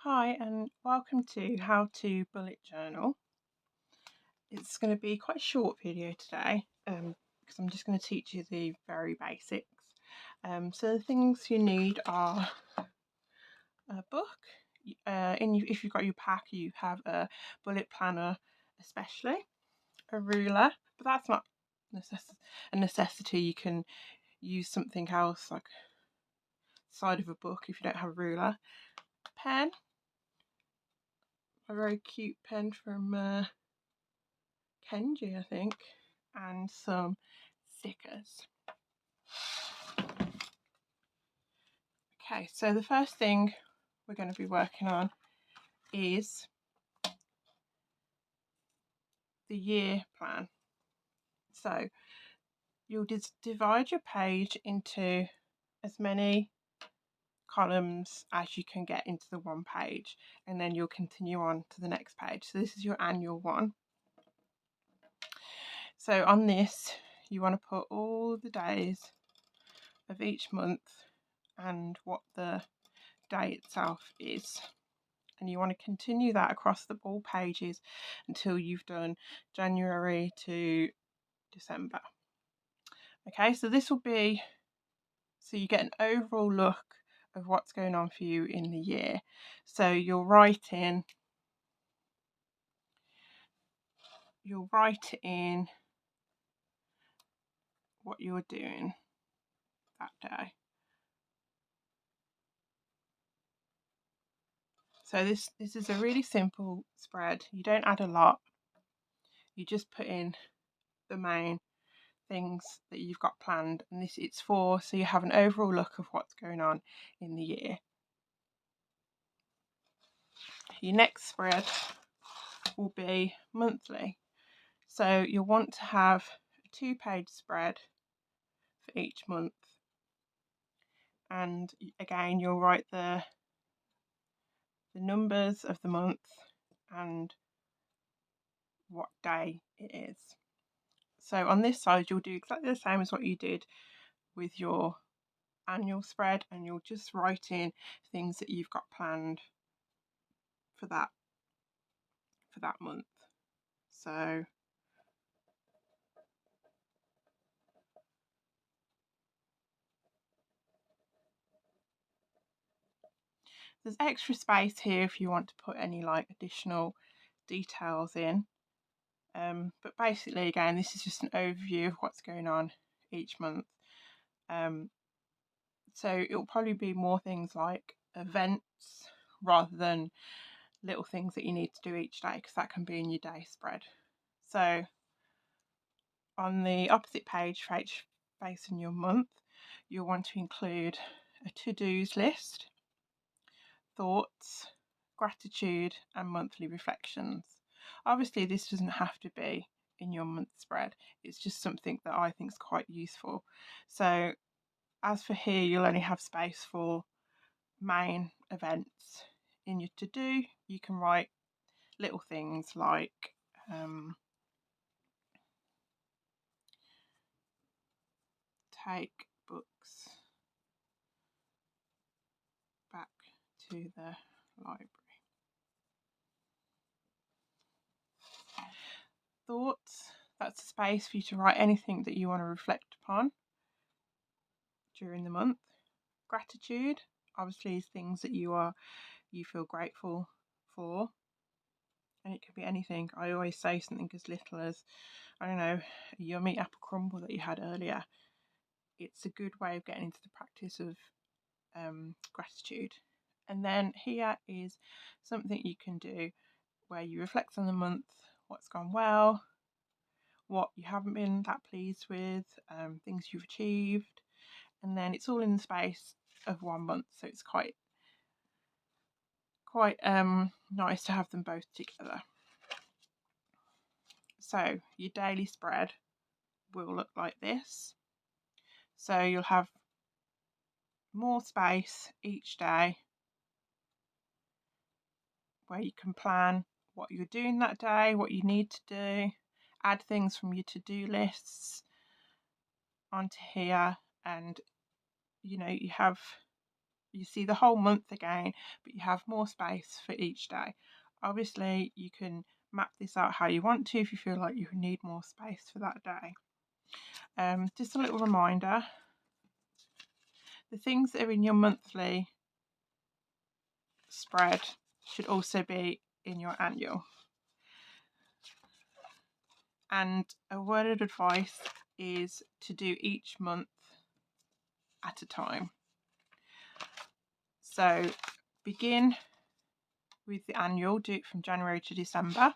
Hi, and welcome to How to Bullet Journal. It's going to be quite a short video today because I'm just going to teach you the very basics. So the things you need are a book. If you've got your pack, you have a bullet planner, especially a ruler, but that's not a necessity. You can use something else like side of a book if you don't have a ruler. A pen, a very cute pen from Kenji, I think, and some stickers. Okay, so the first thing we're going to be working on is the year plan. So you'll just divide your page into as many columns as you can get into the one page, and then you'll continue on to the next page. So this is your annual one. So on this, you want to put all the days of each month and what the day itself is, and you want to continue that across all pages until you've done January to December. Okay, so this will be so you get an overall look of what's going on for you in the year. So you'll write in what you're doing that day. So this is a really simple spread. You don't add a lot. You just put in the main things that you've got planned, and it's for so you have an overall look of what's going on in the year. Your next spread will be monthly. So you'll want to have a 2-page spread for each month, and again you'll write the numbers of the month and what day it is. So on this side you'll do exactly the same as what you did with your annual spread, and you'll just write in things that you've got planned for that month. So there's extra space here if you want to put any like additional details in, but basically again this is just an overview of what's going on each month. So it'll probably be more things like events rather than little things that you need to do each day, because that can be in your day spread. So on the opposite page for each space in your month, you'll want to include a to-dos list, thoughts, gratitude, and monthly reflections. Obviously this doesn't have to be in your month spread, it's just something that I think is quite useful. So as for here, you'll only have space for main events. In your to do, you can write little things like take books back to the library. Thoughts, that's a space for you to write anything that you want to reflect upon during the month. Gratitude, obviously, is things that you feel grateful for, and it could be anything. I always say something as little as, I don't know, a yummy apple crumble that you had earlier. It's a good way of getting into the practice of gratitude. And then here is something you can do where you reflect on the month, what's gone well, what you haven't been that pleased with, things you've achieved, and then it's all in the space of 1 month, so it's quite nice to have them both together. So your daily spread will look like this. So you'll have more space each day where you can plan what you're doing that day, what you need to do, add things from your to-do lists onto here, and you have you see the whole month again, but you have more space for each day. Obviously, you can map this out how you want to if you feel like you need more space for that day. Just a little reminder, the things that are in your monthly spread should also be in your annual. And a word of advice is to do each month at a time. So begin with the annual, do it from January to December,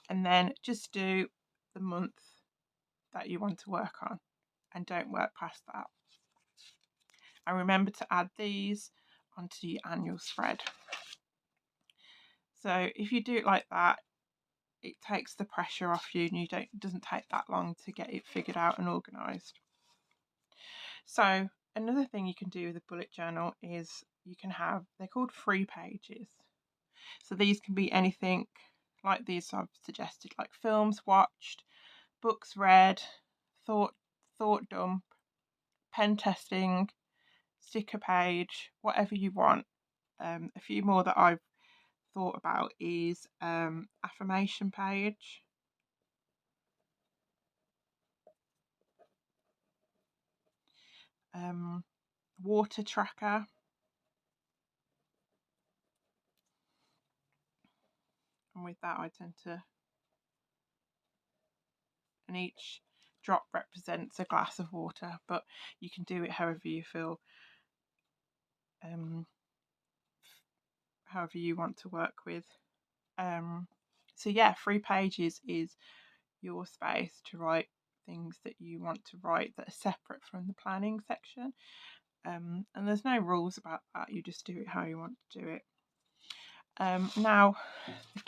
and then just do the month that you want to work on and don't work past that. And remember to add these onto your annual spread. So if you do it like that, it takes the pressure off you, and it doesn't take that long to get it figured out and organised. So another thing you can do with a bullet journal is you can have, they're called free pages. So these can be anything like these I've suggested, like films watched, books read, thought dump, pen testing, sticker page, whatever you want. A few more that I've thought about is affirmation page, water tracker, and with that I tend to, and each drop represents a glass of water, but you can do it however you feel, however you want to work with. So yeah, free pages is your space to write things that you want to write that are separate from the planning section. And there's no rules about that, you just do it how you want to do it. Now, the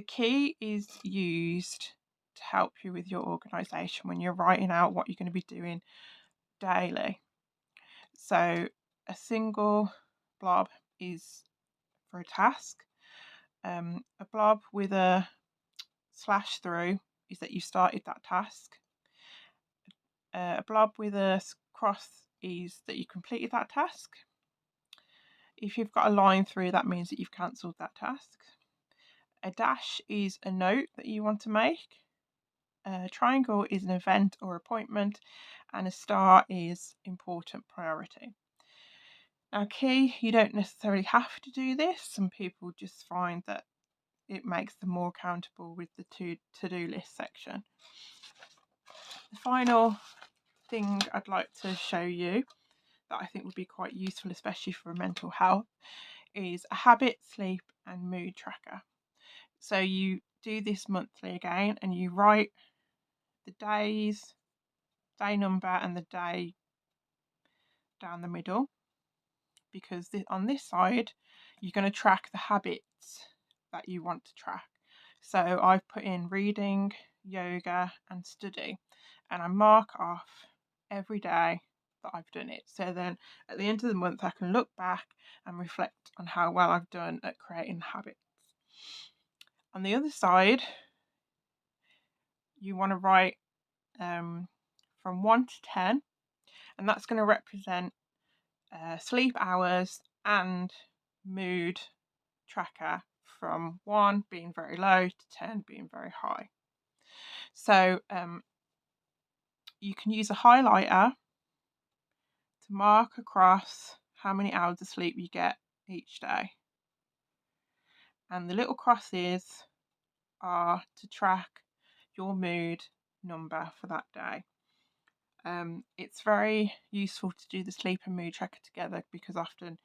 key is used to help you with your organisation when you're writing out what you're going to be doing daily. So a single blob is for a task. A blob with a slash through is that you started that task. A blob with a cross is that you completed that task. If you've got a line through, that means that you've cancelled that task. A dash is a note that you want to make. A triangle is an event or appointment, and a star is important priority. Now, key, you don't necessarily have to do this. Some people just find that it makes them more accountable with the to-do list section. The final thing I'd like to show you that I think would be quite useful, especially for mental health, is a habit, sleep, and mood tracker. So you do this monthly again, and you write the days, day number, and the day down the middle, because on this side you're going to track the habits that you want to track. So I've put in reading, yoga, and study, and I mark off every day that I've done it. So then at the end of the month, I can look back and reflect on how well I've done at creating habits. On the other side, you want to write from 1 to 10, and that's going to represent sleep hours and mood tracker, from 1 being very low to 10 being very high. So you can use a highlighter to mark across how many hours of sleep you get each day. And the little crosses are to track your mood number for that day. It's very useful to do the sleep and mood tracker together, because often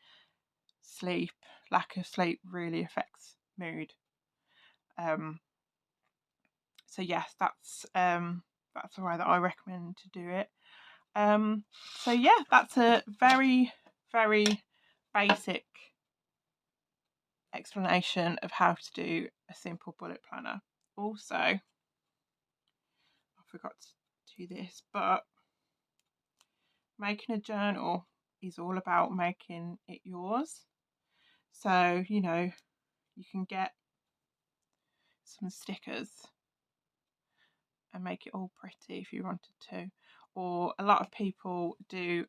lack of sleep really affects mood. So yes, that's the way that I recommend to do it. So yeah, that's a very, very basic explanation of how to do a simple bullet planner. Also, I forgot to do this, but making a journal is all about making it yours. So, you can get some stickers and make it all pretty if you wanted to, or a lot of people do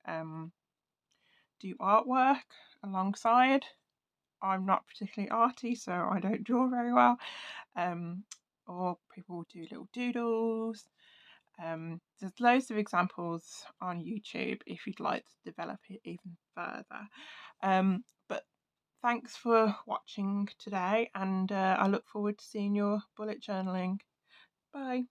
artwork alongside. I'm not particularly arty, so I don't draw very well. Or people do little doodles. There's loads of examples on YouTube if you'd like to develop it even further. But thanks for watching today, and I look forward to seeing your bullet journaling. Bye.